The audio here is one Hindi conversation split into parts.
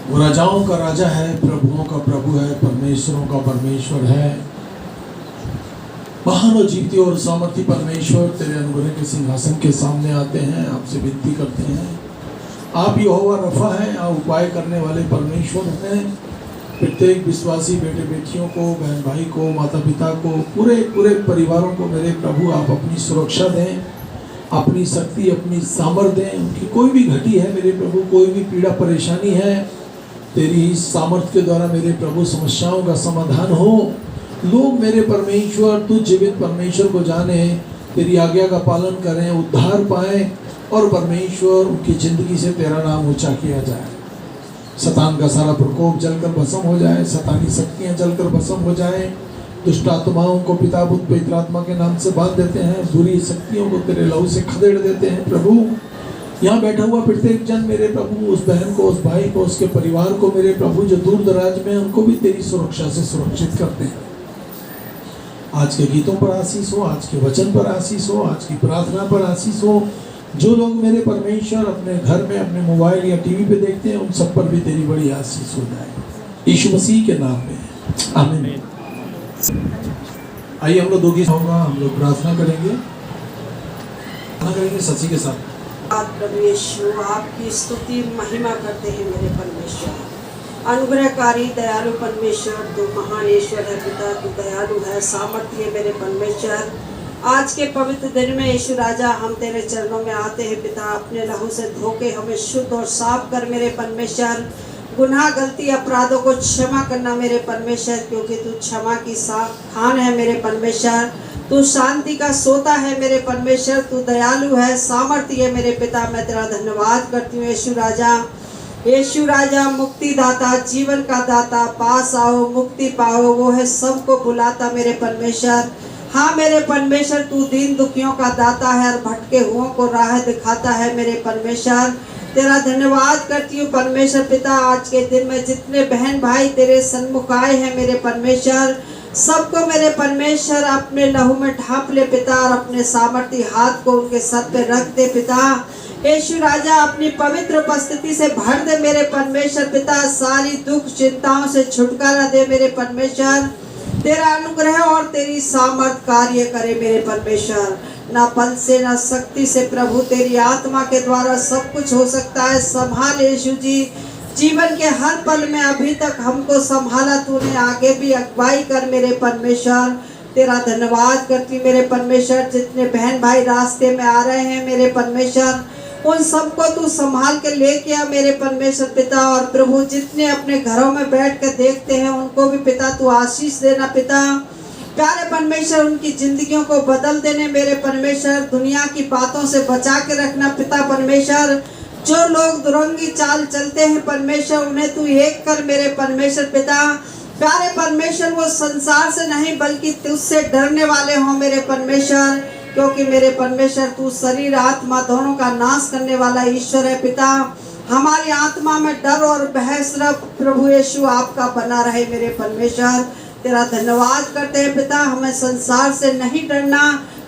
वो राजाओं का राजा है, प्रभुओं का प्रभु है, परमेश्वरों का परमेश्वर है। महान और जीवती और सामर्थी परमेश्वर, तेरे अनुग्रह के सिंहासन के सामने आते हैं, आपसे विनती करते हैं। आप यहोवा रफा हैं, आप उपाय करने वाले परमेश्वर हैं। प्रत्येक विश्वासी बेटे बेटियों को, बहन भाई को, माता पिता को, पूरे पूरे परिवारों को मेरे प्रभु आप अपनी सुरक्षा दें, अपनी शक्ति, अपनी सामर्थ दें। उनकी कोई भी घटी है मेरे प्रभु, कोई भी पीड़ा परेशानी है, तेरी सामर्थ के द्वारा मेरे प्रभु समस्याओं का समाधान हो। लोग मेरे परमेश्वर, तू जीवित परमेश्वर को जाने, तेरी आज्ञा का पालन करें, उद्धार पाएं, और परमेश्वर उनकी ज़िंदगी से तेरा नाम ऊंचा किया जाए। शैतान का सारा प्रकोप जलकर भस्म हो जाए, शैतानी शक्तियां जलकर भस्म हो जाए। दुष्ट आत्माओं को पिता पुत्र पवित्र आत्मा के नाम से बांध देते हैं, बुरी शक्तियों को तेरे लहू से खदेड़ देते हैं। प्रभु, यहाँ बैठा हुआ प्रत्येक जन मेरे प्रभु, उस बहन को, उस भाई को, उसके परिवार को मेरे प्रभु जो दूर दराज में, उनको भी तेरी सुरक्षा से सुरक्षित करते हैं। आज के गीतों पर आशीष हो, आज के वचन पर आशीष हो, आज की प्रार्थना पर आशीष हो। जो लोग मेरे परमेश्वर अपने घर में, अपने मोबाइल या टीवी पे देखते हैं, उन सब पर भी तेरी बड़ी आशीष हो जाए, यीशु मसीह के नाम में, आमीन। आइए हम लोग दो गीत होगा, हम लोग प्रार्थना करेंगे सची के साथ। प्रभु यीशु, आपकी स्तुति महिमा करते हैं मेरे परमेश्वर। अनुग्रहकारी दयालु परमेश्वर, तू महान ईश्वर है पिता, तू दयालु है, सामर्थ्य है मेरे परमेश्वर। आज के पवित्र दिन में यीशु राजा, हम तेरे चरणों में आते हैं पिता। अपने लहू से धोके हमें शुद्ध और साफ कर मेरे परमेश्वर। गुनाह, गलती, अपराधों को क्षमा करना मेरे परमेश्वर, क्योंकि तू क्षमा की खान है मेरे परमेश्वर। तू शांति का सोता है मेरे परमेश्वर, तू दयालु है, सामर्थ्य है मेरे पिता। मैं तेरा धन्यवाद करती हूँ यीशु राजा। यीशु राजा मुक्ति दाता, जीवन का दाता, पास आओ, मुक्ति पाओ, वो है सबको बुलाता मेरे परमेश्वर। हाँ मेरे परमेश्वर, तू दीन दुखियों का दाता है और भटके हुओं को राह दिखाता है मेरे परमेश्वर। तेरा धन्यवाद करती हूँ परमेश्वर पिता। आज के दिन में जितने बहन भाई तेरे सन्मुख आए हैं मेरे परमेश्वर, सबको मेरे परमेश्वर अपने लहू में ढांप ले पिता, और अपने सामर्थी हाथ को उनके सर पे रख दे पिता। यीशु राजा, अपनी पवित्र उपस्थिति से भर दे मेरे परमेश्वर पिता। सारी दुख चिंताओं से छुटकारा दे मेरे परमेश्वर। तेरा अनुग्रह और तेरी सामर्थ कार्य करे मेरे परमेश्वर। ना बल से ना शक्ति से प्रभु, तेरी आत्मा के द्वारा सब कुछ हो सकता है। संभाल यीशु जी, जीवन के हर पल में अभी तक हमको संभाला तूने, आगे भी अगुवाई कर मेरे परमेश्वर। तेरा धन्यवाद करती मेरे परमेश्वर। जितने बहन भाई रास्ते में आ रहे हैं मेरे परमेश्वर, उन सबको तू संभाल के लेके आ मेरे परमेश्वर पिता। और प्रभु, जितने अपने घरों में बैठ कर देखते हैं, उनको भी पिता तू आशीष देना पिता। प्यारे परमेश्वर, उनकी जिंदगियों को बदल देने मेरे परमेश्वर। दुनिया की बातों से बचा के रखना पिता परमेश्वर। जो लोग दुरंगी चाल चलते हैं परमेश्वर, उन्हें तू एक कर मेरे परमेश्वर पिता। प्यारे परमेश्वर, वो संसार से नहीं बल्कि तुझसे डरने वाले हों मेरे परमेश्वर, क्योंकि मेरे परमेश्वर तू शरीर आत्मा दोनों का नाश करने वाला ईश्वर है पिता। हमारी आत्मा में डर और भय सिर्फ प्रभु यीशु आपका बना रहे मेरे परमेश्वर। तेरा धन्यवाद करते हैं पिता। हमें संसार से नहीं डरना,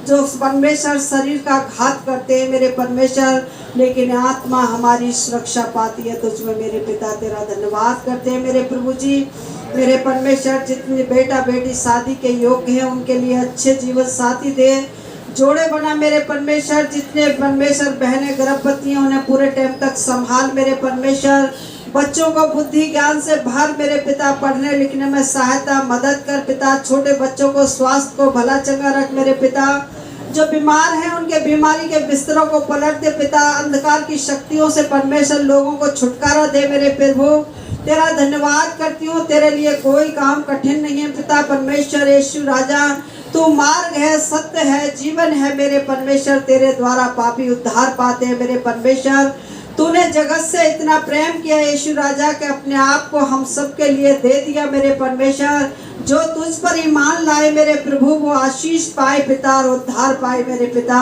जो परमेश्वर शरीर का घात करते हैं मेरे परमेश्वर, लेकिन आत्मा हमारी सुरक्षा पाती है तुझमें मेरे पिता। तेरा धन्यवाद करते हैं मेरे प्रभु जी। मेरे परमेश्वर, जितने बेटा बेटी शादी के योग्य हैं, उनके लिए अच्छे जीवन साथी दे, जोड़े बना मेरे परमेश्वर। जितने परमेश्वर बहनें गर्भवती हैं, उन्हें पूरे टाइम तक संभाल मेरे परमेश्वर। बच्चों को बुद्धि ज्ञान से भर मेरे पिता। पढ़ने लिखने में सहायता मदद कर पिता। छोटे बच्चों को स्वास्थ्य को भला चंगा रख मेरे पिता। जो बीमार हैं, उनके बीमारी के बिस्तरों को पलट दे पिता। अंधकार की शक्तियों से परमेश्वर लोगों को छुटकारा दे मेरे प्रभु। तेरा धन्यवाद करती हूँ। तेरे लिए कोई काम कठिन नहीं है पिता परमेश्वर। यीशु राजा, तू मार्ग है, सत्य है, जीवन है मेरे परमेश्वर। तेरे द्वारा पापी उद्धार पाते हैं मेरे परमेश्वर। तूने जगत से इतना प्रेम किया यीशु राजा के अपने आप को हम सब के लिए दे दिया मेरे परमेश्वर। जो तुझ पर ईमान लाए मेरे प्रभु, वो आशीष पाए पिता और उद्धार पाए मेरे पिता।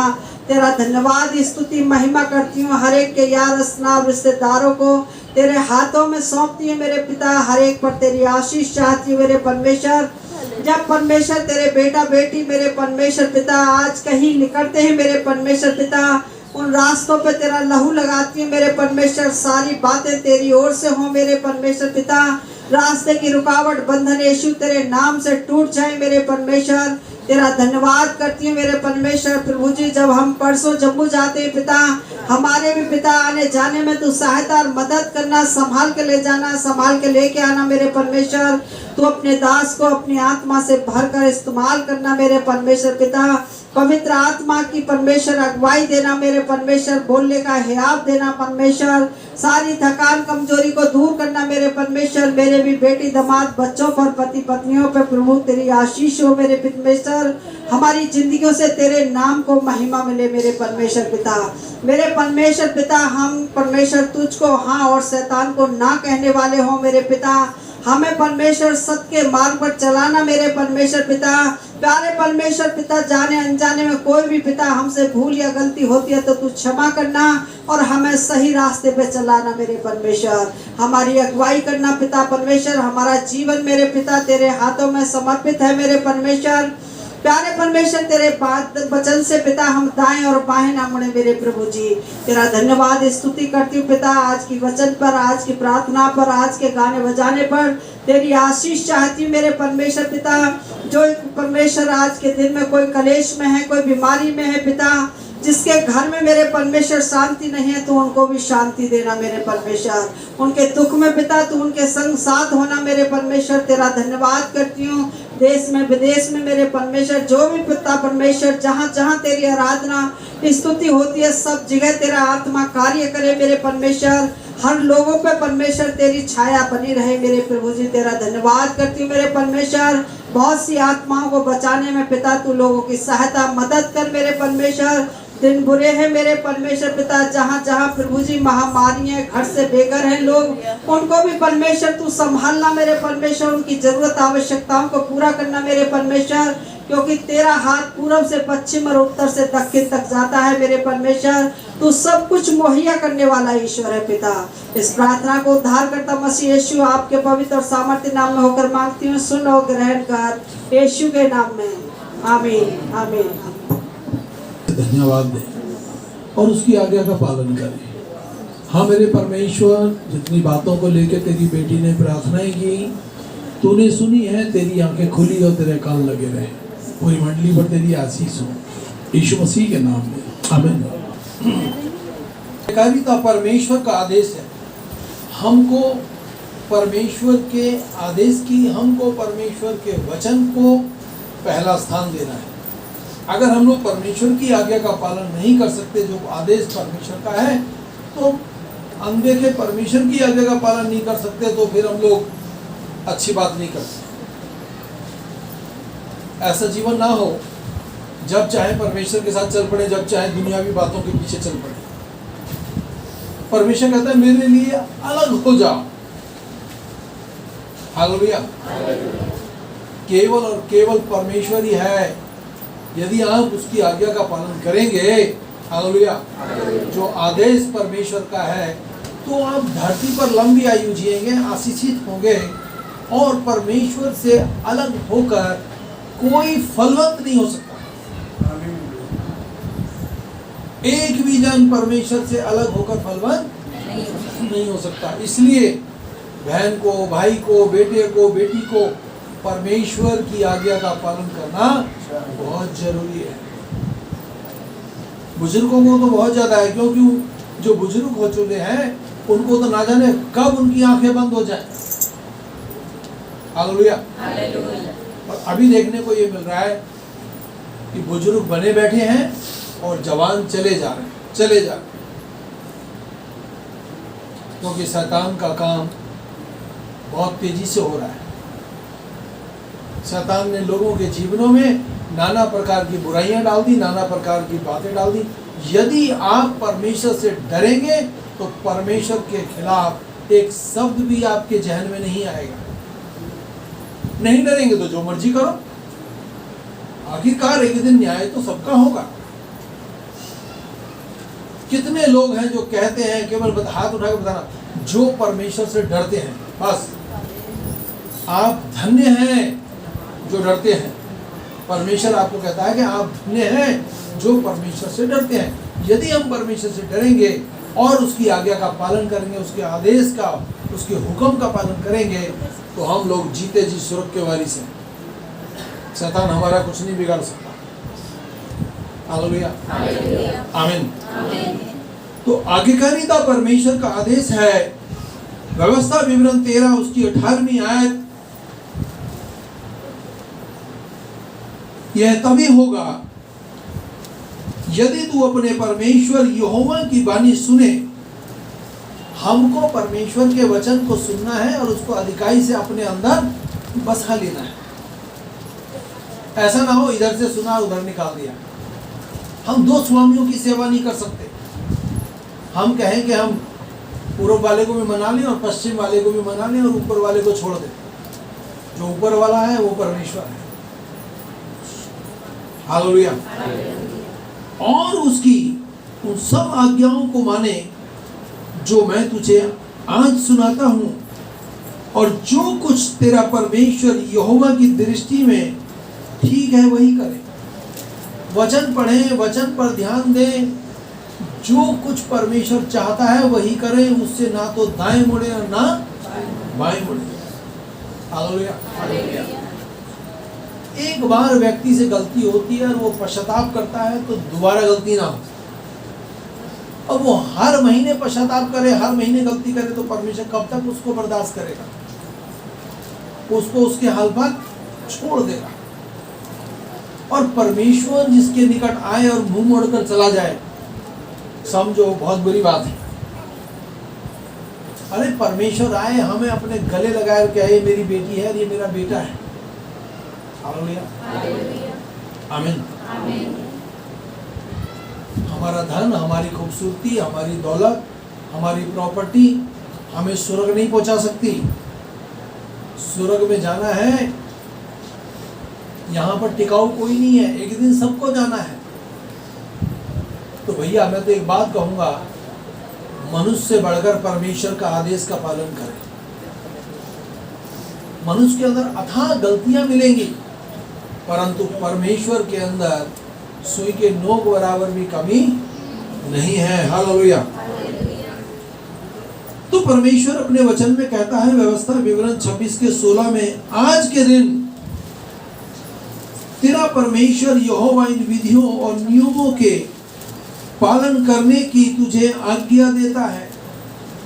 तेरा धन्यवाद स्तुति महिमा करती हूँ। हर एक के यार स्नाव रिश्तेदारों को तेरे हाथों में सौंपती हूँ मेरे पिता। हर एक पर तेरी आशीष चाहती हूँ मेरे परमेश्वर। जब परमेश्वर तेरे बेटा बेटी मेरे परमेश्वर पिता आज कहीं निकलते हैं मेरे परमेश्वर पिता, उन रास्तों पे तेरा लहू लगाती हूँ मेरे परमेश्वर। सारी बातें तेरी ओर से हों मेरे परमेश्वर पिता। रास्ते की रुकावट बंधन यीशु तेरे नाम से टूट जाए मेरे परमेश्वर। तेरा धन्यवाद करती हूँ मेरे परमेश्वर। प्रभु जी, जब हम परसों जम्मू जाते हैं पिता, हमारे भी पिता आने जाने में तू सहायता और मदद करना, संभाल के ले जाना, संभाल के लेके आना मेरे परमेश्वर। तू अपने दास को अपनी आत्मा से भरकर इस्तेमाल करना मेरे परमेश्वर पिता। पवित्र आत्मा की परमेश्वर अगुवाई देना मेरे परमेश्वर। बोलने का हियाव देना परमेश्वर। सारी थकान कमजोरी को दूर करना मेरे परमेश्वर। मेरे भी बेटी दामाद बच्चों पर, पति पत्नियों पर प्रभु तेरी आशीष हो मेरे परमेश्वर। हमारी जिंदगियों से तेरे नाम को महिमा मिले मेरे परमेश्वर पिता। मेरे परमेश्वर पिता, हम परमेश्वर तुझको हाँ और शैतान को ना कहने वाले हो मेरे पिता। हमें परमेश्वर सत्य के मार्ग पर चलाना मेरे परमेश्वर पिता। प्यारे परमेश्वर पिता, जाने अनजाने में कोई भी पिता हमसे भूल या गलती होती है तो तू क्षमा करना और हमें सही रास्ते पे चलाना मेरे परमेश्वर। हमारी अगुवाई करना पिता परमेश्वर। हमारा जीवन मेरे पिता तेरे हाथों में समर्पित है मेरे परमेश्वर। प्यारे परमेश्वर, तेरे बात वचन से पिता हम दाएं और बाएं ना मुड़े मेरे प्रभु जी। तेरा धन्यवाद स्तुति करती हूँ पिता, आज की वचन पर, आज की प्रार्थना पर, आज के गाने बजाने पर तेरी आशीष चाहती हूँ मेरे परमेश्वर पिता। जो परमेश्वर आज के दिन में कोई कलेश में है, कोई बीमारी में है पिता, जिसके घर में मेरे परमेश्वर शांति नहीं है, तो उनको भी शांति देना मेरे परमेश्वर। उनके दुख में पिता तू उनके संग साथ होना मेरे परमेश्वर। तेरा धन्यवाद करती हूँ। देश में विदेश में मेरे परमेश्वर, जो भी पिता परमेश्वर जहाँ जहाँ तेरी आराधना स्तुति होती है, सब जगह तेरा आत्मा कार्य करे मेरे परमेश्वर। हर लोगों पे परमेश्वर तेरी छाया बनी रहे मेरे प्रभु जी। तेरा धन्यवाद करती हूँ मेरे परमेश्वर। बहुत सी आत्माओं को बचाने में पिता तू लोगों की सहायता मदद कर मेरे परमेश्वर। दिन बुरे हैं मेरे परमेश्वर पिता, जहाँ जहाँ प्रभु जी महामारी है, घर से बेघर हैं लोग, उनको भी परमेश्वर तू संभालना मेरे परमेश्वर। उनकी जरूरत आवश्यकताओं को पूरा करना मेरे परमेश्वर, क्योंकि तेरा हाथ पूरब से पश्चिम और उत्तर से दक्षिण तक जाता है मेरे परमेश्वर। तू सब कुछ मुहैया करने वाला ईश्वर है पिता। इस प्रार्थना को उद्धार करता मसीह यीशु आपके पवित्र और सामर्थ्य नाम में होकर मांगती हूँ, सुन और ग्रहण कर यीशु के नाम में, आमीन आमीन। धन्यवाद दें और उसकी आज्ञा का पालन करें। हाँ मेरे परमेश्वर, जितनी बातों को लेकर तेरी बेटी ने प्रार्थनाएं की, तूने सुनी है, तेरी आंखें खुली और तेरे कान लगे रहे। पूरी मंडली पर तेरी आशीष हो यीशु मसीह के नाम में, आमीन। सहकारिता परमेश्वर का आदेश है। हमको परमेश्वर के आदेश की, हमको परमेश्वर के वचन को पहला स्थान देना है। अगर हम लोग परमेश्वर की आज्ञा का पालन नहीं कर सकते, जो आदेश परमेश्वर का है, तो अनदेखे परमेश्वर की आज्ञा का पालन नहीं कर सकते, तो फिर हम लोग अच्छी बात नहीं करते। ऐसा जीवन ना हो जब चाहे परमेश्वर के साथ चल पड़े, जब चाहे दुनियावी बातों के पीछे चल पड़े। परमेश्वर कहता है मेरे लिए अलग हो जाओ। हालेलुया। केवल और केवल परमेश्वर ही है। यदि आप उसकी आज्ञा का पालन करेंगे, हालेलुया, जो आदेश परमेश्वर का है, तो आप धरती पर लंबी आयु जिएंगे, आशीषित होंगे और परमेश्वर से अलग होकर कोई फलवंत नहीं हो सकता। एक भी जन परमेश्वर से अलग होकर फलवंत नहीं हो सकता। इसलिए बहन को, भाई को, बेटे को, बेटी को परमेश्वर की आज्ञा का पालन करना बहुत जरूरी है। बुजुर्गों को तो बहुत ज्यादा है, क्योंकि जो बुजुर्ग हो चुके हैं उनको तो ना जाने कब उनकी आंखें बंद हो जाए। हालेलुया। और अभी देखने को ये मिल रहा है कि बुजुर्ग बने बैठे हैं और जवान चले जा रहे हैं, चले जा रहे हैं, क्योंकि शैतान का काम बहुत तेजी से हो रहा है। शैतान ने लोगों के जीवनों में नाना प्रकार की बुराइयां डाल दी, नाना प्रकार की बातें डाल दी। यदि आप परमेश्वर से डरेंगे तो परमेश्वर के खिलाफ एक शब्द भी आपके जहन में नहीं आएगा। नहीं डरेंगे तो जो मर्जी करो, आखिरकार एक दिन न्याय तो सबका होगा। कितने लोग हैं जो कहते हैं, केवल हाथ उठा के बताना, जो परमेश्वर से डरते हैं। बस आप धन्य हैं जो डरते हैं। परमेश्वर आपको कहता है कि आप धन्य हैं जो परमेश्वर से डरते हैं। यदि हम परमेश्वर से डरेंगे और उसकी आज्ञा का पालन करेंगे, उसके आदेश का, उसके हुक्म का पालन करेंगे, तो हम लोग जीते जी स्वर्ग के वारिस हैं। शैतान हमारा कुछ नहीं बिगाड़ सकता। हालेलुया, आमीन। तो आज्ञाकारिता परमेश्वर का आदेश है। व्यवस्था विवरण 13 उसकी 18वीं आयत, यह तभी होगा यदि तू अपने परमेश्वर यहोवा की वाणी सुने। हमको परमेश्वर के वचन को सुनना है और उसको अधिकाई से अपने अंदर बसा लेना है। ऐसा ना हो इधर से सुना उधर निकाल दिया। हम दो स्वामियों की सेवा नहीं कर सकते। हम कहें कि हम पूर्व वाले को भी मना लें और पश्चिम वाले को भी मना लें और ऊपर वाले को छोड़ दें। जो ऊपर वाला है वो परमेश्वर है। हालेलुया। और उसकी उन सब आज्ञाओं को माने जो मैं तुझे आज सुनाता हूं, और जो कुछ तेरा परमेश्वर यहोवा की दृष्टि में ठीक है वही करे। वचन पढ़े, वचन पर ध्यान दें, जो कुछ परमेश्वर चाहता है वही करें, उससे ना तो दाएं मुड़े और ना बाएं मुड़े। हालेलुया। एक बार व्यक्ति से गलती होती है और वो पश्चाताप करता है तो दोबारा गलती ना हो। अब वो हर महीने पश्चाताप करे, हर महीने गलती करे, तो परमेश्वर कब तक उसको बर्दाश्त करेगा? उसको उसके हाल पर छोड़ देगा। और परमेश्वर जिसके निकट आए और मुंह मोड़कर चला जाए, समझो बहुत बुरी बात है। अरे परमेश्वर आए, हमें अपने गले लगाए क्या ये मेरी बेटी है, ये मेरा बेटा है। हालेलुया, आमीन। हमारा धन, हमारी खूबसूरती, हमारी दौलत, हमारी प्रॉपर्टी हमें स्वर्ग नहीं पहुंचा सकती। स्वर्ग में जाना है, यहाँ पर टिकाऊ कोई नहीं है, एक दिन सबको जाना है। तो भैया मैं तो एक बात कहूंगा, मनुष्य से बढ़कर परमेश्वर का आदेश का पालन करें। मनुष्य के अंदर अथाह गलतियां मिलेंगी, परंतु परमेश्वर के अंदर सुई के नोक बराबर भी कमी नहीं है। हालेलुया। तो परमेश्वर अपने वचन में कहता है, व्यवस्था विवरण 26 के 16 में, आज के दिन तेरा परमेश्वर यहोवा इन विधियों और नियमों के पालन करने की तुझे आज्ञा देता है।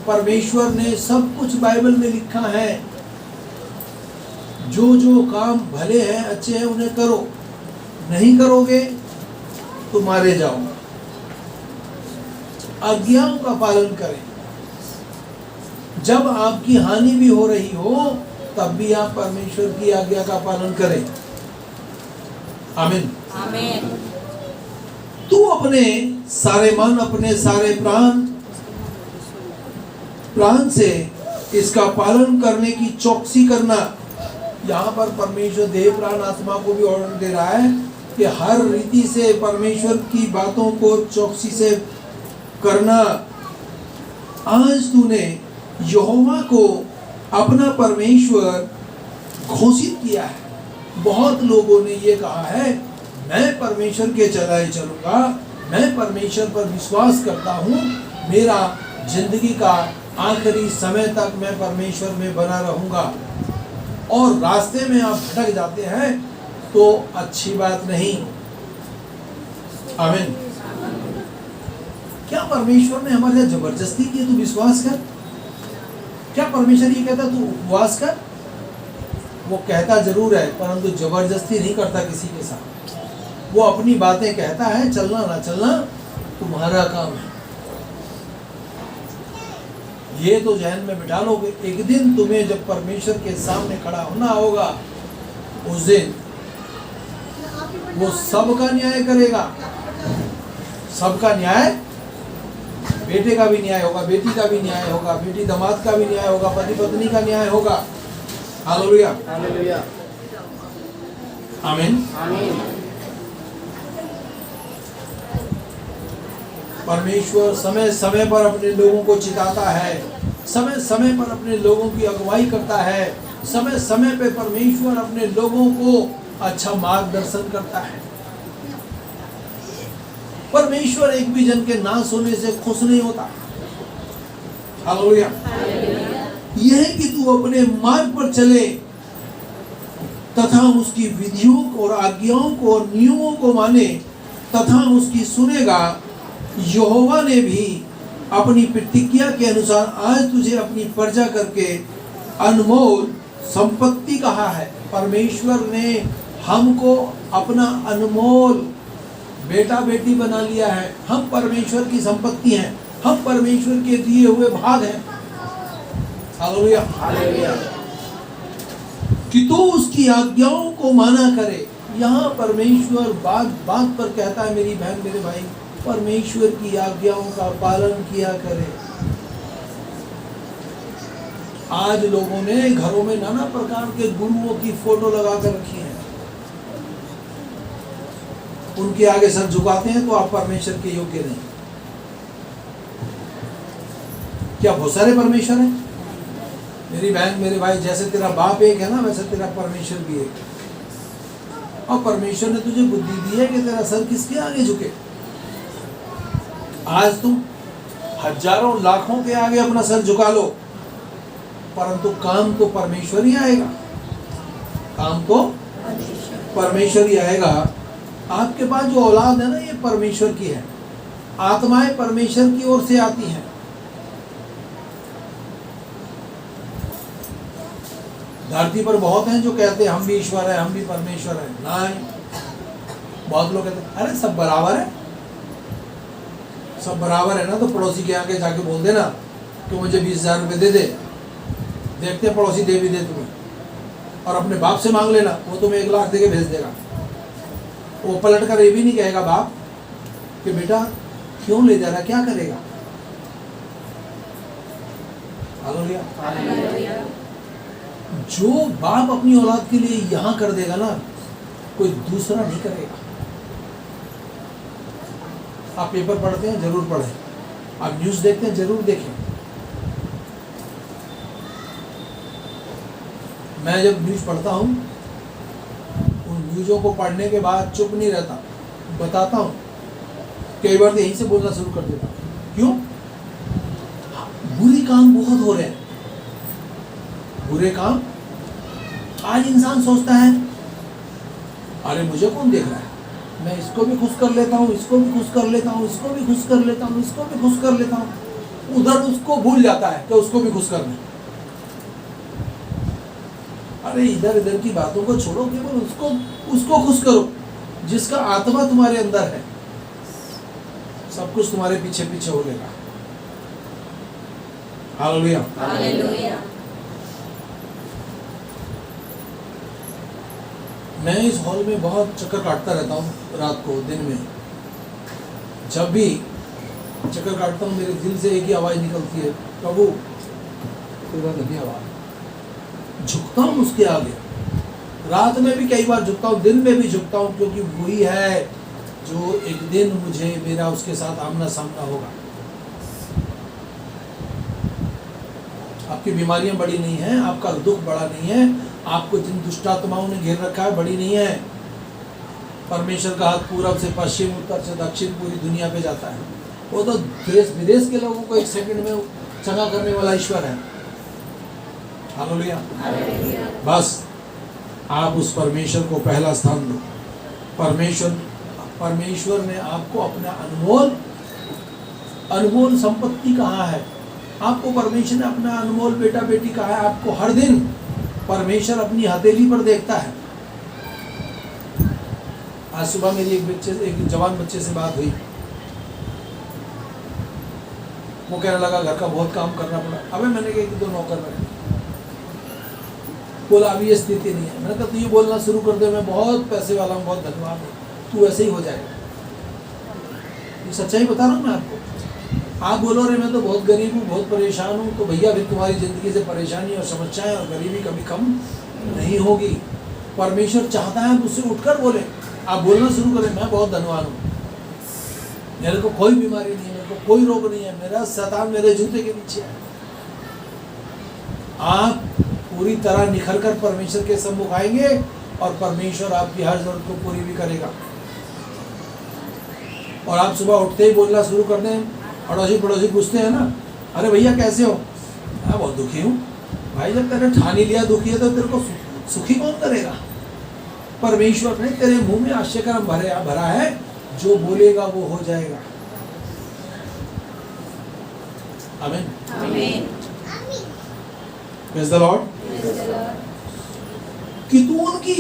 परमेश्वर ने सब कुछ बाइबल में लिखा है। जो जो काम भले हैं, अच्छे हैं, उन्हें करो। नहीं करोगे तो मारे जाओ। आज्ञाओं का पालन करें। जब आपकी हानि भी हो रही हो तब भी आप परमेश्वर की आज्ञा का पालन करें। आमीन। आमीन। तू अपने सारे मन, अपने सारे प्राण से इसका पालन करने की चौकसी करना। यहाँ पर परमेश्वर देह, प्राण, आत्मा को भी ऑर्डर दे रहा है कि हर रीति से परमेश्वर की बातों को चौकसी से करना। आज तूने यहोवा को अपना परमेश्वर घोषित किया है। बहुत लोगों ने ये कहा है, मैं परमेश्वर के चलाए चलूंगा, मैं परमेश्वर पर विश्वास करता हूँ, मेरा जिंदगी का आखिरी समय तक मैं परमेश्वर में बना रहूंगा। और रास्ते में आप भटक जाते हैं तो अच्छी बात नहीं। आमीन। क्या परमेश्वर ने हमारे साथ जबरदस्ती की तू विश्वास कर? क्या परमेश्वर ये कहता तू उपवास कर? वो कहता जरूर है, परंतु जबरदस्ती नहीं करता किसी के साथ। वो अपनी बातें कहता है, चलना ना चलना तुम्हारा काम है। ये तो जहन में बिठा लोगे। एक दिन तुम्हें जब परमेश्वर के सामने खड़ा होना होगा, उस दिन वो सबका न्याय करेगा। सबका न्याय, बेटे का भी न्याय होगा, बेटी का भी न्याय होगा, बेटी दामाद का भी न्याय होगा, पति पत्नी का न्याय होगा। Hallelujah, hallelujah. आमीन। आमीन। परमेश्वर समय समय पर अपने लोगों को चिताता है, समय समय पर अपने लोगों की अगुवाई करता है, समय समय पे परमेश्वर अपने लोगों को अच्छा मार्गदर्शन करता है। परमेश्वर एक भी जन के नाश होने से खुश नहीं होता। हालेलुया। यह है कि तू अपने मार्ग पर चले तथा उसकी विधियों और आज्ञाओं को और नियमों को माने तथा उसकी सुनेगा। यहोवा ने भी अपनी प्रतिज्ञा के अनुसार आज तुझे अपनी प्रजा करके अनमोल संपत्ति कहा है। परमेश्वर ने हमको अपना अनमोल बेटा बेटी बना लिया है। हम परमेश्वर की संपत्ति हैं, हम परमेश्वर के दिए हुए भाग हैं। हालेलुया। हालेलुया। कि तो उसकी आज्ञाओं को माना करे। यहाँ परमेश्वर बात बात पर कहता है, मेरी बहन मेरे भाई, परमेश्वर की आज्ञाओं का पालन किया करे। आज लोगों ने घरों में नाना प्रकार के गुरुओं की फोटो लगा कर रखी है, उनके आगे सर झुकाते हैं तो आप परमेश्वर के योग्य नहीं। क्या बहुत सारे परमेश्वर हैं? मेरी बहन मेरे भाई, जैसे तेरा बाप एक है ना, वैसे तेरा परमेश्वर भी एक है। और परमेश्वर ने तुझे बुद्धि दी है कि तेरा सर किसके आगे झुके। आज तुम हजारों लाखों के आगे अपना सर झुका लो, परंतु काम तो परमेश्वर ही आएगा। काम तो परमेश्वर ही आएगा। आपके पास जो औलाद है ना, ये परमेश्वर की है। आत्माएं परमेश्वर की ओर से आती हैं। धरती पर बहुत हैं जो कहते हैं हम भी ईश्वर है, हम भी परमेश्वर है। नहीं, बहुत लोग कहते हैं अरे सब बराबर है। सब बराबर है ना, तो पड़ोसी के आगे जाके बोल देना कि मुझे 20,000 रुपये दे दे, देखते हैं पड़ोसी दे भी दे तुम्हें। और अपने बाप से मांग लेना, वो तुम्हें 1 लाख दे के भेज देगा। वो पलट कर ये भी नहीं कहेगा बाप कि बेटा क्यों ले जा रहा, क्या करेगा। हालेलुया। जो बाप अपनी औलाद के लिए यहाँ कर देगा ना, कोई दूसरा नहीं करेगा। आप पेपर पढ़ते हैं, जरूर पढ़ें। आप न्यूज़ देखते हैं, जरूर देखें। मैं जब न्यूज़ पढ़ता हूँ, उन न्यूज़ों को पढ़ने के बाद चुप नहीं रहता, बताता हूँ। कई बार तो यहीं से बोलना शुरू कर देता हूँ। क्यों? बुरे काम बहुत हो रहे हैं। बुरे काम आज इंसान सोचता है अरे मुझे कौन देख रहा है, मैं इसको भी खुश कर लेता हूँ, इसको भी खुश कर लेता हूँ, इसको भी खुश कर लेता हूँ, इसको भी खुश कर लेता हूँ। उधर उसको भूल जाता है कि उसको भी खुश करना। अरे इधर इधर की बातों को छोड़ो, केवल उसको खुश करो जिसका आत्मा तुम्हारे अंदर है। सब कुछ तुम्हारे पीछे पीछे हो लेगा। हालेलुया। हालेलुया। मैं इस हॉल में बहुत चक्कर काटता रहता हूँ रात को, दिन में। जब भी चक्कर काटता हूँ मेरे दिल से एक ही आवाज़ निकलती है, प्रभु तेरा धन्यवाद। झुकता हूँ उसके आगे। रात में भी कई बार झुकता हूँ, दिन में भी झुकता हूँ, क्योंकि वही है जो एक दिन मुझे मेरा उसके साथ आमना सामना होगा। आपकी बीमारियां बड़ी नहीं हैं, आपका दुख बड़ा नहीं है, आपको जिन दुष्टात्माओं ने घेर रखा है बड़ी नहीं है। परमेश्वर का हाथ पूरब से पश्चिम, उत्तर से दक्षिण पूरी दुनिया पे जाता है। वो तो देश विदेश के लोगों को 1 सेकंड में चंगा करने वाला ईश्वर है। हालेलुया। बस आप उस परमेश्वर को पहला स्थान दो। परमेश्वर ने आपको अपना अनमोल संपत्ति कहा है। आपको परमेश्वर ने अपना अनमोल बेटा बेटी कहा है। आपको हर दिन परमेश्वर अपनी हथेली पर देखता है। आज सुबह मेरी एक जवान बच्चे से बात हुई। वो कहने लगा घर का बहुत काम करना पड़ा। अबे मैंने कहा कि 2 नौकर रखे। बोला अभी ये स्थिति नहीं है। मैंने कहा तू ये बोलना शुरू कर दे मैं बहुत पैसे वाला हूँ, बहुत धनवान हूँ, तू ऐसे ही हो जाएगा। ये सच्चाई बता रहा हूँ मैं आपको। आप बोलो रे मैं तो बहुत गरीब हूँ, बहुत परेशान हूँ, तो भैया फिर तुम्हारी ज़िंदगी से परेशानी और समस्याएं और गरीबी कभी कम नहीं होगी। परमेश्वर चाहता है मुझसे उठकर बोले, आप बोलना शुरू करें मैं बहुत धनवान हूँ, मेरे को कोई बीमारी नहीं है, मेरे को कोई रोग नहीं है, मेरा शैतान मेरे जूते के नीचे है। आप पूरी तरह निखर कर परमेश्वर के सम्मुख आएंगे और परमेश्वर आपकी हर जरूरत को पूरी भी करेगा। और आप सुबह उठते ही बोलना शुरू कर दें, अड़ोसी पड़ोसी पूछते हैं ना, अरे भैया कैसे हो? मैं बहुत दुखी हूँ। भाई जब तेरे ठान ही लिया दुखी है तो तेरे को सुखी कौन करेगा? परमेश्वर ने तेरे मुंह में आश्चर्यकर्म भरा है, जो बोलेगा वो हो जाएगा। आमीन। आमीन। Praise the Lord. कि तू उनकी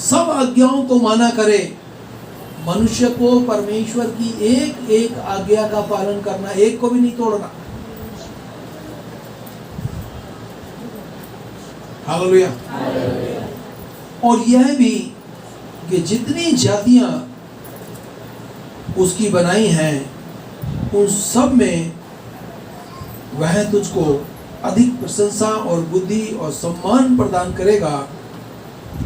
सब आज्ञाओं को माना करे। मनुष्य को परमेश्वर की एक एक आज्ञा का पालन करना, एक को भी नहीं तोड़ना। हालेलुया। और यह भी कि जितनी जातियां उसकी बनाई हैं उन सब में वह तुझको अधिक प्रशंसा और बुद्धि और सम्मान प्रदान करेगा।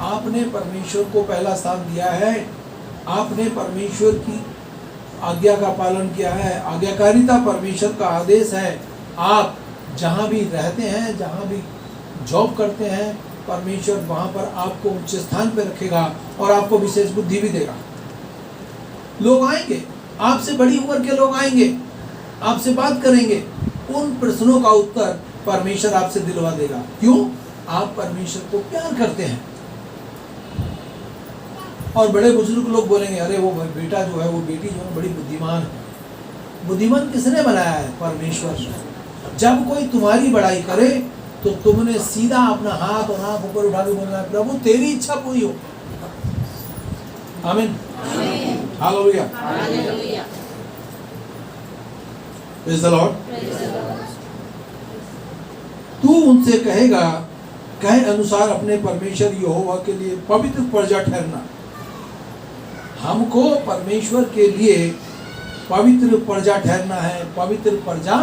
आपने परमेश्वर को पहला स्थान दिया है, आपने परमेश्वर की आज्ञा का पालन किया है। आज्ञाकारिता परमेश्वर का आदेश है। आप जहाँ भी रहते हैं, जहाँ भी जॉब करते हैं, परमेश्वर वहाँ पर आपको उच्च स्थान पर रखेगा और आपको विशेष बुद्धि भी देगा। लोग आएंगे, आपसे बड़ी उम्र के लोग आएंगे, आपसे बात करेंगे, उन प्रश्नों का उत्तर परमेश्वर आपसे दिलवा देगा। क्यों? आप परमेश्वर को प्यार करते हैं। और बड़े बुजुर्ग लोग बोलेंगे, अरे वो बेटा जो है, वो बेटी जो है बड़ी बुद्धिमान है। बुद्धिमान किसने बनाया है? परमेश्वर। जब कोई तुम्हारी बड़ाई करे तो तुमने सीधा अपना हाथ और आंख ऊपर उठा के बोलना है, प्रभु तेरी इच्छा पूरी हो। आमीन। Hallelujah. Hallelujah. Praise the Lord. तू उनसे कहेगा, कहे अनुसार अपने परमेश्वर यहोवा के लिए पवित्र प्रजा ठहरना। हमको परमेश्वर के लिए पवित्र प्रजा ठहरना है, पवित्र प्रजा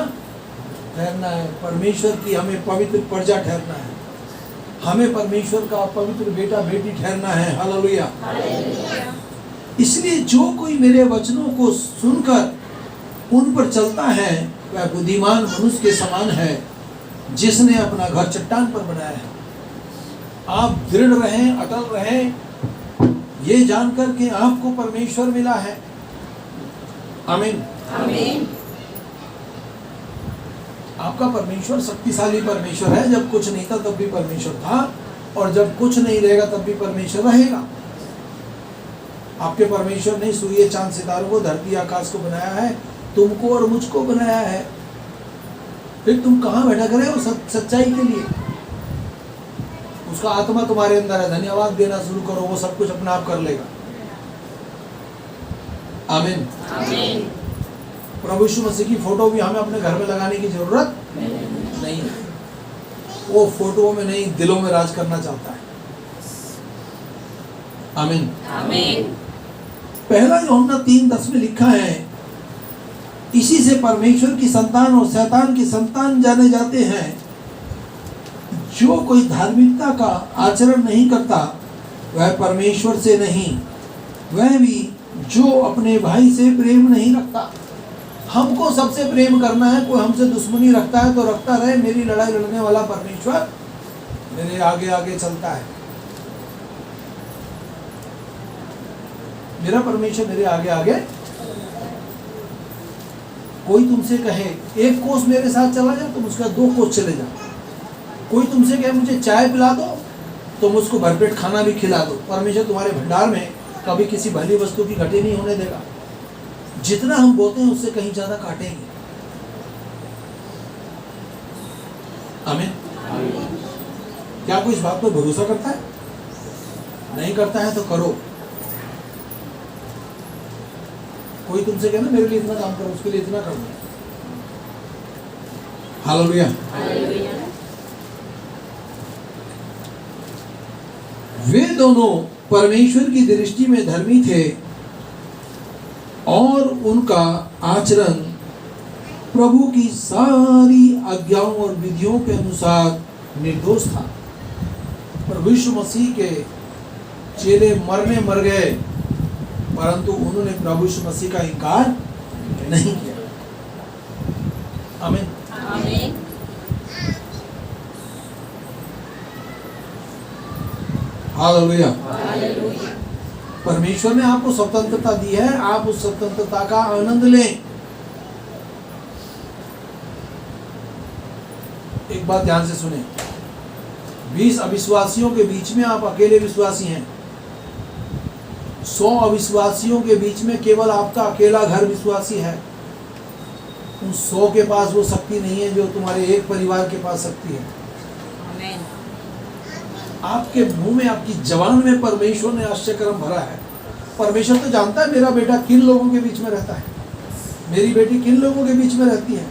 ठहरना है। परमेश्वर की हमें पवित्र प्रजा ठहरना है, हमें परमेश्वर का पवित्र बेटा बेटी ठहरना है। हालेलुया। इसलिए जो कोई मेरे वचनों को सुनकर उन पर चलता है वह बुद्धिमान मनुष्य के समान है, जिसने अपना घर चट्टान पर बनाया है। आप दृढ़ रहें, अटल रहें, ये जानकर कि आपको परमेश्वर मिला है। आमीन। आमीन। आपका परमेश्वर शक्तिशाली परमेश्वर है। जब कुछ नहीं था तब भी परमेश्वर था, और जब कुछ नहीं रहेगा तब भी परमेश्वर रहेगा। आपके परमेश्वर ने सूर्य चांद सितारों को, धरती आकाश को बनाया है, तुमको और मुझको बनाया है। फिर तुम कहाँ बैठा करे हो सच्चाई के लिए? उसका आत्मा तुम्हारे अंदर है, धन्यवाद देना शुरू करो, वो सब कुछ अपना आप कर लेगा। आमीन। आमीन। प्रभु यीशु मसीह की फोटो भी हमें अपने घर में लगाने की जरूरत नहीं है। वो फोटो में नहीं, दिलों में राज करना चाहता है। आमीन। आमीन। पहला यूहन्ना 3:10 में लिखा है, इसी से परमेश्वर की संतान और शैतान की संतान जाने जाते हैं। जो कोई धार्मिकता का आचरण नहीं करता वह परमेश्वर से नहीं, वह भी जो अपने भाई से प्रेम नहीं रखता। हमको सबसे प्रेम करना है। कोई हमसे दुश्मनी रखता है तो रखता रहे, मेरी लड़ाई लड़ने वाला परमेश्वर मेरे आगे आगे चलता है। मेरा परमेश्वर मेरे आगे आगे। कोई तुमसे कहे 1 कोस मेरे साथ चला जा, तुम उसका 2 कोस चले जाओ। कोई तुमसे कहे मुझे चाय पिला दो, तुम उसको भरपेट खाना भी खिला दो। परमेश्वर तुम्हारे भंडार में कभी किसी भली वस्तु की घटी नहीं होने देगा। जितना हम बोते हैं उससे कहीं ज्यादा काटेंगे। आमीन। क्या कोई इस बात पर भरोसा करता है? नहीं करता है तो करो। कोई तुमसे कहना मेरे लिए इतना काम करो, उसके लिए इतना कर दो। हालेलुया। हालेलुया। वे दोनों परमेश्वर की दृष्टि में धर्मी थे और उनका आचरण प्रभु की सारी आज्ञाओं और विधियों के अनुसार निर्दोष था। प्रभु यीशु मसीह के चेले मर गए, परंतु उन्होंने प्रभु यीशु मसीह का इनकार नहीं किया। आमीन। आमीन। हालेलुया। हालेलुया। परमेश्वर ने आपको स्वतंत्रता दी है, आप उस स्वतंत्रता का आनंद लें। एक बात ध्यान से सुने, 20 अविश्वासियों के बीच में आप अकेले विश्वासी हैं। 100 अविश्वासियों के बीच में केवल आपका अकेला घर विश्वासी है। उन 100 के पास वो शक्ति नहीं है जो तुम्हारे एक परिवार के पास शक्ति है। आमीन। आपके मुंह में, आपकी जबान में परमेश्वर ने आश्चर्यक्रम भरा है। परमेश्वर तो जानता है मेरा बेटा किन लोगों के बीच में रहता है, मेरी बेटी किन लोगों के बीच में रहती है।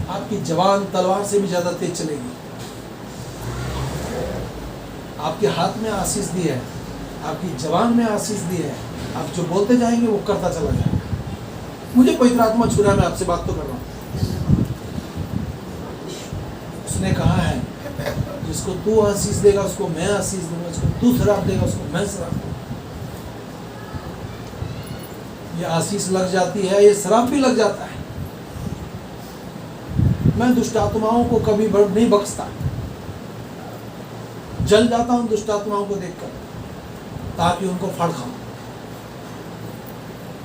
आपकी जबान तलवार से भी ज्यादा तेज चलेगी। आपके हाथ में आशीष दी है, आपकी जबान में आशीष दी है। आप जो बोलते जाएंगे वो करता चला जाएगा। मुझे पवित्र आत्मा छू रहा है, मैं आपसे बात तो कर रहा हूँ। उसने कहा है जिसको तू आशीष देगा उसको मैं आशीष दूंगा, जिसको तू शराब देगा उसको मैं शराब दूंगा। ये आशीष लग जाती है, ये शराब भी लग जाता है। मैं दुष्ट आत्माओं को कभी नहीं बख्शता, जल जाता हूं दुष्ट आत्माओं को देखकर, ताकि उनको फड़ खाऊं।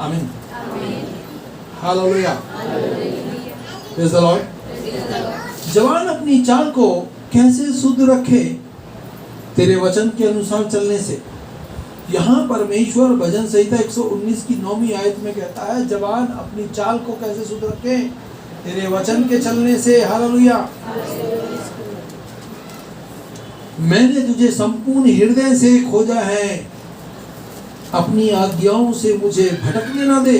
आमीन, हालेलुया, प्रेज़ द लॉर्ड। जवान अपनी चाल को कैसे शुद्ध रखे? तेरे वचन के अनुसार चलने से। यहाँ परमेश्वर भजन संहिता 119 की 9वीं आयत में कहता है, जवान अपनी चाल को कैसे शुद्ध रखे? तेरे वचन के चलने से। हालेलुया। मैंने तुझे संपूर्ण हृदय से खोजा है, अपनी आज्ञाओं से मुझे भटकने ना दे।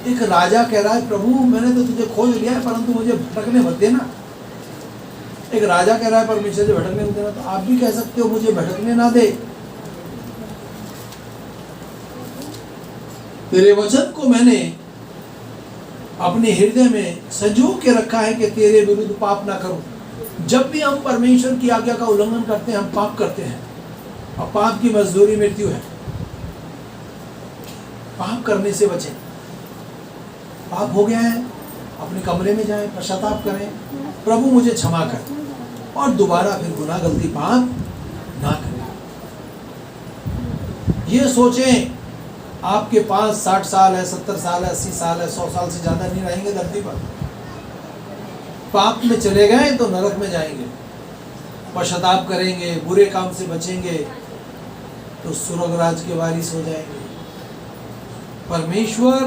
एक राजा कह रहा है, प्रभु मैंने तो तुझे खोज लिया है परंतु मुझे भटकने मत देना। एक राजा कह रहा है परमेश्वर से भटकने मत देना, तो आप भी कह सकते हो मुझे भटकने ना दे। तेरे वचन को मैंने अपने हृदय में संजो के रखा है कि तेरे विरुद्ध पाप ना करूं। जब भी हम परमेश्वर की आज्ञा का उल्लंघन करते हैं हम पाप करते हैं, और पाप की मजदूरी मृत्यु है। पाप करने से बचें। पाप हो गया है, अपने कमरे में जाएं, पश्चाताप करें, प्रभु मुझे क्षमा कर, और दोबारा फिर गुनाह गलती पाप ना करें। ये सोचें आपके पास 60 साल है, 70 साल है, 80 साल है, 100 साल से ज्यादा नहीं रहेंगे धरती पर। पाप में चले गए तो नरक में जाएंगे। पश्चाताप करेंगे, बुरे काम से बचेंगे तो स्वर्गराज के वारिस हो जाएंगे। परमेश्वर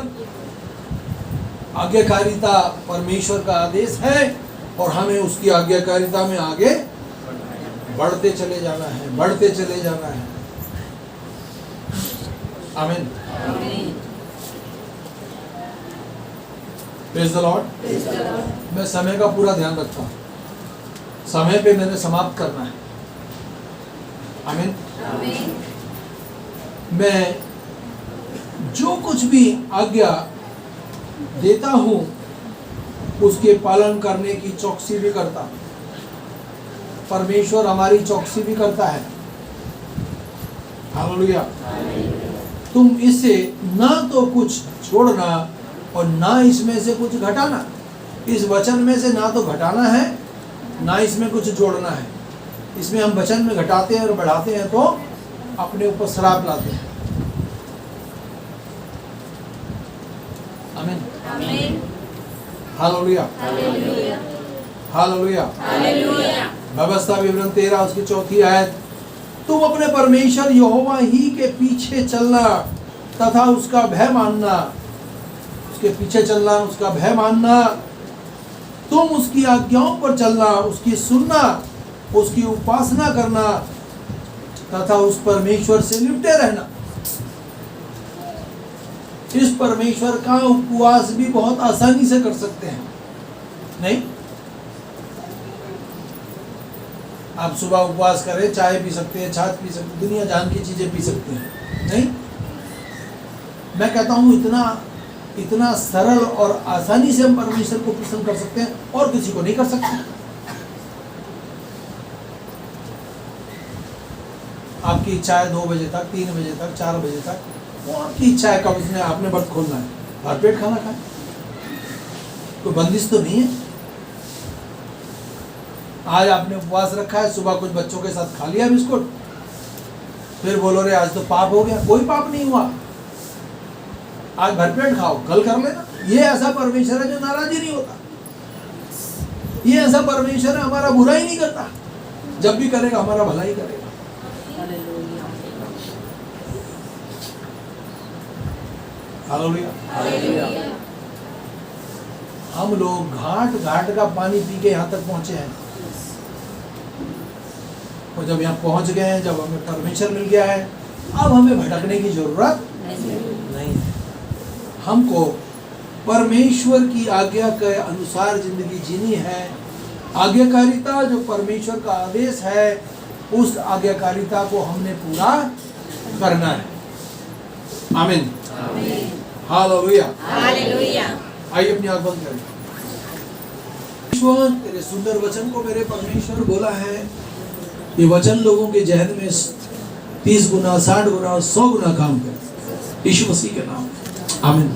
आज्ञाकारिता परमेश्वर का आदेश है, और हमें उसकी आज्ञाकारिता में आगे बढ़ते चले जाना है, बढ़ते चले जाना है। आमीन, प्रेज़ द लॉर्ड। मैं समय का पूरा ध्यान रखता हूँ, समय पे मैंने समाप्त करना है। आमीन। मैं जो कुछ भी आज्ञा देता हूँ उसके पालन करने की चौकसी भी करता हूँ। परमेश्वर हमारी चौकसी भी करता है। हालेलुया। तुम इससे ना तो कुछ छोड़ना और ना इसमें से कुछ घटाना। इस वचन में से ना तो घटाना है ना इसमें कुछ जोड़ना है। इसमें हम वचन में घटाते हैं और बढ़ाते हैं तो अपने ऊपर श्राप लाते हैं। आमीन, हालेलुया, हालेलुया। व्यवस्था विवरण 13 उसकी 4थी आयत। तुम अपने परमेश्वर यहोवा ही के पीछे चलना तथा उसका भय मानना। उसके पीछे चलना, उसका भय मानना। तुम उसकी आज्ञाओं पर चलना, उसकी सुनना, उसकी उपासना करना तथा उस परमेश्वर से लिपटे रहना। इस परमेश्वर का उपवास भी बहुत आसानी से कर सकते हैं, नहीं? आप सुबह उपवास करें, चाय पी सकते हैं, छाछ पी सकते हैं, दुनिया जान की चीजें पी सकते हैं, नहीं? मैं कहता हूं इतना सरल और आसानी से हम परमेश्वर को प्रसन्न कर सकते हैं और किसी को नहीं कर सकते। आपकी इच्छा है 2 बजे तक, 3 बजे तक, 4 बजे तक, वो आपकी इच्छा है। कब उसने आपने व्रत खोलना है, भरपेट खाना खाए, कोई बंदिश तो नहीं है। आज आपने उपवास रखा है, सुबह कुछ बच्चों के साथ खा लिया बिस्कुट, फिर बोलो रे आज तो पाप हो गया, कोई पाप नहीं हुआ, आज भरपेट खाओ, कल कर लेना। ये ऐसा परमेश्वर है जो नाराज ही नहीं होता। ये ऐसा परमेश्वर है हमारा बुरा ही नहीं करता, जब भी करेगा हमारा भला ही करेगा। हालेलुया। हम लोग घाट घाट का पानी पी के यहाँ तक पहुंचे हैं, और जब यहाँ पहुंच गए हैं, जब हमें परमेश्वर मिल गया है, अब हमें भटकने की जरूरत नहीं। हमको परमेश्वर की आज्ञा के अनुसार जिंदगी जीनी है। आज्ञाकारिता जो परमेश्वर का आदेश है, उस आज्ञाकारिता को हमने पूरा करना है। आमीन। हालेलुया। हालेलुया। आइए अपनी आंख बंद करें। ईश्वर तेरे सुंदर वचन को मेरे परमेश्वर बोला है, ये वचन लोगों के जहन में 30 गुना 60 गुना 100 गुना काम करे, यीशु मसीह के नाम। आमीन।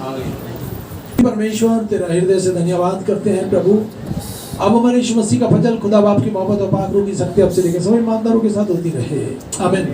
परमेश्वर तेरा हृदय से धन्यवाद करते हैं प्रभु। अब हमारे यीशु मसीह का फजल, खुदा बाप की मोहब्बत और पाक रूह की शक्ति अब से लेकर सभी ईमानदारों के साथ होती रहे। आमीन।